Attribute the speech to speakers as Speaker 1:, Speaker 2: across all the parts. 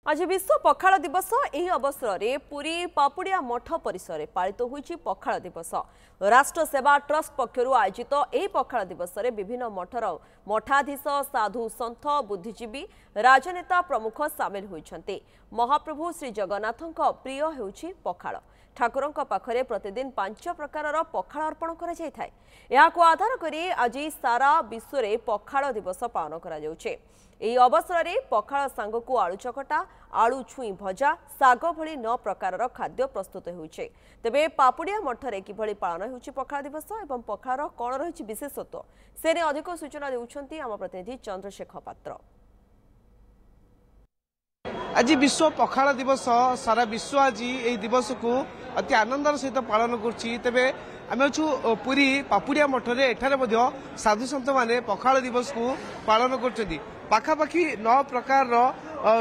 Speaker 1: आज विश्व पखाड़ दिवस एही अवसर में पुरी पापुड़िया मठ परिसर में पालित होइछि पखाड़ दिवस। राष्ट्र सेवा ट्रस्ट पक्षरु आयोजित एही पखाड़ दिवस में विभिन्न मठर मठाधीश साधु सन्थ बुद्धिजीवी राजनेता प्रमुख सामिल होइछन्ते। महाप्रभु श्री जगन्नाथଙ୍କ प्रिय हेउछि पखाड़। ठाकुरଙ୍କ पाखरे प्रतिदिन 5 प्रकार पखाड़ अर्पण करा जायथाय। याको आधार करी आज सारा विश्व में पखाड़ दिवस पालन करा जाउछे। एही अवसर में पखाड़ सांगकु आलू चकटा आलू छुई भजा साग भली 9 प्रकार खाद्य प्रस्तुत होउछे। तेबे पापुड़िया मठरे किभली पालन होउछि पखाड़ दिवस एवं पखाड़ कोन रहिछि विशेषत्व से ने अधिक सूचना देउछन्ती आम प्रतिनिधि चंद्रशेखर पात्र।
Speaker 2: आज विश्व पखाड़ दिवस सारा विश्व आज यही दिवस को अति आनंदर सहित पालन करुच्ची। तेबे आम अच्छु पुरी पापुड़िया मठरे एठारे मध्य साधु सन्त माने पखाड़ दिवस को पालन कर पाखापाखि 9 प्रकार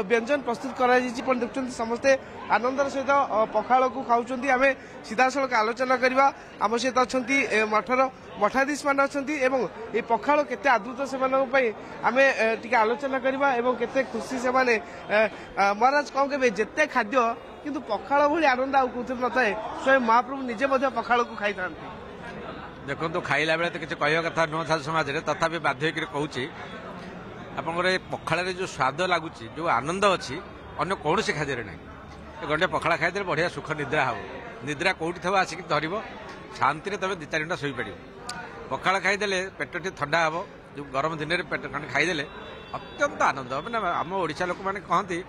Speaker 2: व्यंजन प्रस्तुत करा देखते समस्ते आनंदर सहित पखाड़ को खाऊं। आम सीधा सड़क आलोचना करवा आम सहित अच्छा मठर मठाधीश मान अच्छा ये पखाड़ केते आदृत से आम टी आलोचना करवा केते खुशी से महाराज कौन कहे जिते खाद्य किंतु पखाड़ भली आनंद आउ कौन न थाए। स्वयं महाप्रभु निजे पखाड़ को खाई था।
Speaker 3: देखो तो खाइला बेले तो किसी कह कथा नुह साधु समाज में तथापि बाध्य कहूँ आप पखाड़ जो स्वाद लगुच जो आनंद अच्छी अन्य कौन से खाद्य ना घंटे पखाड़ खाईदे बढ़िया सुख निद्रा हम निद्रा कौटी थो आसिक धर शांति तुम 2-4 घंटा शोपार पखाड़ खाईदे पेट टे ठंडा हम जो गरम दिन में पेट खंड खाईदे अत्यंत आनंद मैंने आम ओडिशा लोक मैंने कहती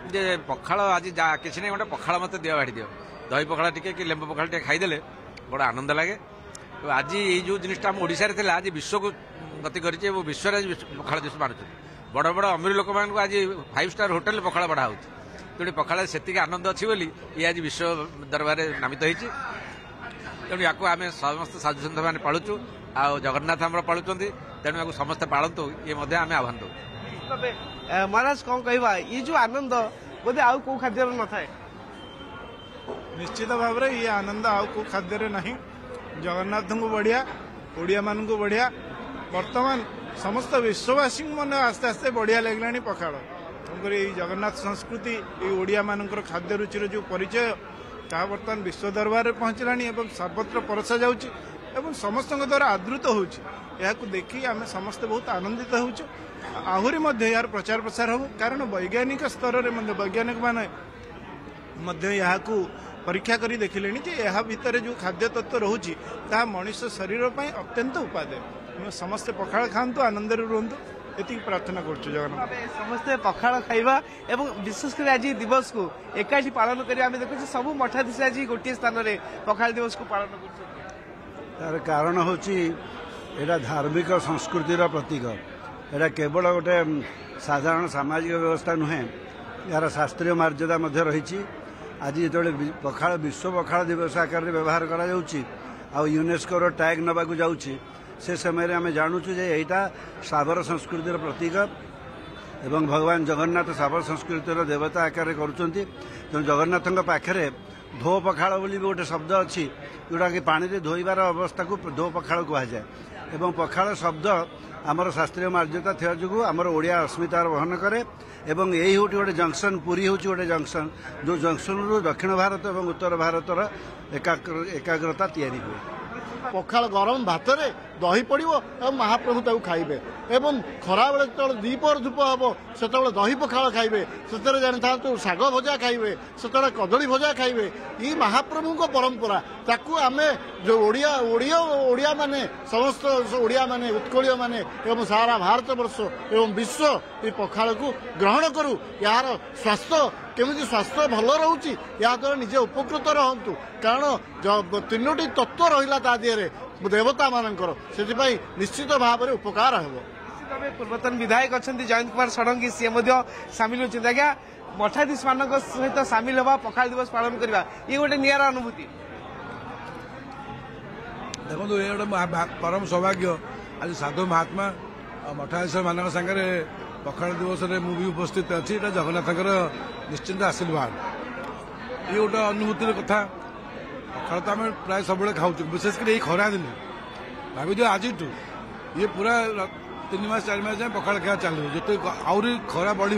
Speaker 3: जे पखाड़ आज किसी ना गोटे पखाड़ मत दियो बाढ़ दियो दही पखाड़ टे कि लेंबू पखाड़ टे खाईदे बड़ आनंद लगे। आज ये जो जिनटा आम ओडिशा रे आज विश्व को गति कर विश्व पखाड़ दिवस मानुचे बड़ बड़ अमीर लोक मान आज 5 स्टार होटेल पखाड़ बढ़ा हो तेणु पखाड़ से आनंद अच्छी बोली ये आज विश्व दरबार नामित होती। तेणु या आम समस्त साधु सन्थ मैंने पालुचु आ जगन्नाथ आम पालुंट तेणु या समस्ते पालतु ये आम आह्वान दो।
Speaker 2: महाराज कौन कहवा ये जो आनंद बोधे आउ को खाद्य न थाए
Speaker 4: निश्चित भाव में ये आनंद आउ को खाद्य ना जगन्नाथ को बढ़िया ओडिया मान को बढ़िया वर्तमान समस्त विश्ववासी मन आस्ते आस्ते बढ़िया लगलानी पखाड़ जगन्नाथ संस्कृति ये ओडिया मानकर खाद्य रुचि जो परिचय ता बर्तमान विश्व दरबार में पहुंचलानी एवं सर्वत्र परसा जाउची एवं समस्त द्वारा आदृत होउची। यहाकू देखी आम समस्ते बहुत आनंदित होउछु। आहुरी मध्य यार प्रचार प्रसार हो कारण वैज्ञानिक स्तर में वैज्ञानिक माने मध्य यहाकू परीक्षा करी देखिले कि यह भितर जो खाद्य तत्व रोची ता मनुष्य शरीर पर अत्यंत उपादेय। समस्ते पखाड़ खातु आनंद रुहतु ये प्रार्थना करुँ। जगन्नाथ
Speaker 2: समस्ते पखाड़ खाइबा एवं विशेषकर आज दिवस को एकाठी पालन करें देखुचे सब मठाधीश आज गोटे स्थान में पखाड़ दिवस को पालन
Speaker 5: तार कारण हूँ यहाँ धार्मिक संस्कृतिर प्रतीक एटा केवल गोटे साधारण सामाजिक व्यवस्था नुहे यार शास्त्रीय मर्यादा रही। आज जो पखाड़ विश्व पखाड़ दिवस आकार व्यवहार करा यूनेस्को टैग नवाक जाऊँगी से समय आम जानूँ जे यहाँ साबर संस्कृतिर प्रतीक एवं भगवान जगन्नाथ साबर संस्कृतिर देवता आकार करुँच। तेणु जगन्नाथ पाखे धो पखाड़ बोली भी गोटे शब्द अच्छी जोटा कि पानी रे धोइबार अवस्था को धो पखाड़ कहुए एवं पखाड़ शब्द आमर शास्त्रीय मर्यादा था जो आमर ओडिया अस्मिता वहन करे एवं यही हूँ गोटे जंक्शन पुरी हूँ गोटे जंक्शन जो जंक्शन रु दक्षिण भारत और उत्तर भारतर एकाग्रता तैयारी हुए।
Speaker 6: पखाड़ गरम भात रे दही पड़ो महाप्रभु ताऊ खाइबे एवं खरा बेले जो दीपर धूप हम से दही पखाड़ खाइबे से जानी था शाग भजा खाइबे से कदली भजा खाइबे ये महाप्रभु को परंपरा ताकू आमे जो ओडिया ओडिया ओडिया माने समस्त ओडिया माने उत्कलीय माने एवं सारा भारत वर्ष एवं विश्व ये पखाड़ को ग्रहण करूँ। यार स्वास्थ्य केमी स्वास्थ्य भल रोचे या द्वारा निजे उपकृत रहतु कारण 3टी तत्व रहा ता दिहरे देवता मानकर से निश्चित भाव में उपकार हो।
Speaker 2: पूर्वतन विधायक अच्छा जयंत कुमार षडंगी सी सामिल होती आज्ञा मठाधीश मान सहित सामिल हवा पखाड़ दिवस पालन करवा ये गोटे निरा अनुभूति।
Speaker 7: देखो ये गोटे परम सौभाग्य आज साधु महात्मा मठाधीश मान सागर पखाड़ दिवस मुझे उपस्थित अच्छी जगन्नाथ निश्चिंत आशीर्वाद ये गोटे अनुभूतिर कथा। पखाड़ तो आम प्राय सब खाऊ विशेषकर ये खरा दिन भावी आज ये पूरा 3 मास 4 मास जाए पखाड़ खाया चलो जो आहरी खरा बढ़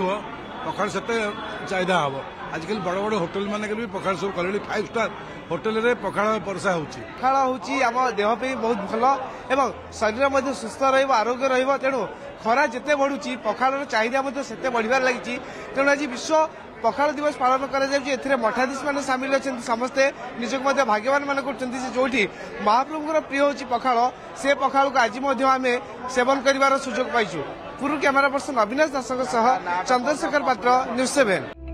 Speaker 7: पखाड़ से चाहिदा हम आजिकल बड़ बड़ होटेल मानक भी पखाड़ सब कले 5 स्टार होटेल रे पखाड़ परसा होची
Speaker 2: पखाड़ होची आम देह पे बहुत भल एवं शरीर मध्य सुस्थ रहिबो आरोग्य रहिबो तेणु खरा जिते बढ़ुची पखाड़ चाहिदा मध्य सेते बढ़िबार लागिची तेणु आज विश्व पखाड़ दिवस पालन कर मठाधीश मैंने सामिल अच्छा समस्ते निजक भाग्यवान मान कर महाप्रभुर प्रिय होची पखाड़ से पखाड़ को आज आम सेवन कर सुजोग पाइछु। पूर्व कैमरा पर्सन अविनाश दास चंद्रशेखर पात्र न्यूज 7।